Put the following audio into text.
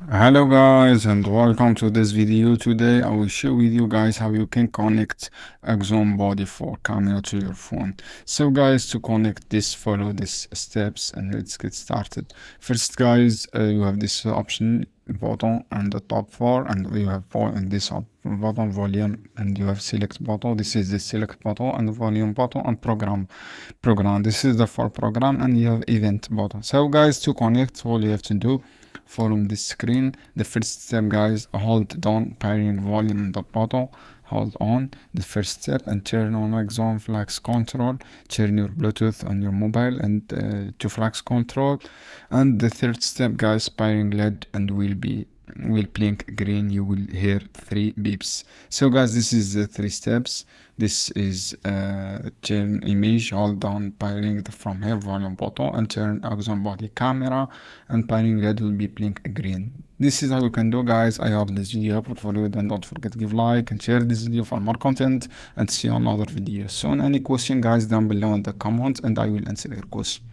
Hello guys and welcome to this video. Today I will share with you guys how you can connect Axon body for camera to your phone. So guys, to connect this, follow these steps and let's get started. First guys, you have this option button and the top four, and you have this button volume, and you have select button. This is the select button and volume button and program. This is the for program, and you have event button. So guys, to connect, all you have to do, from this screen, the first step guys, hold down pairing volume in the bottom, hold on the first step and turn on Axon flex control, turn your Bluetooth on your mobile and to flex control. And the third step guys, pairing LED and will blink green. You will hear 3 beeps. So guys, this is the 3 steps. This is turn image, hold down pairing from here volume button and turn Axon body camera, and pairing LED will be blink green. This is how you can do guys. I hope this video helpful for you, and don't forget to give like and share this video for more content, and see you on another video soon. Any question guys down below in the comments and I will answer your question.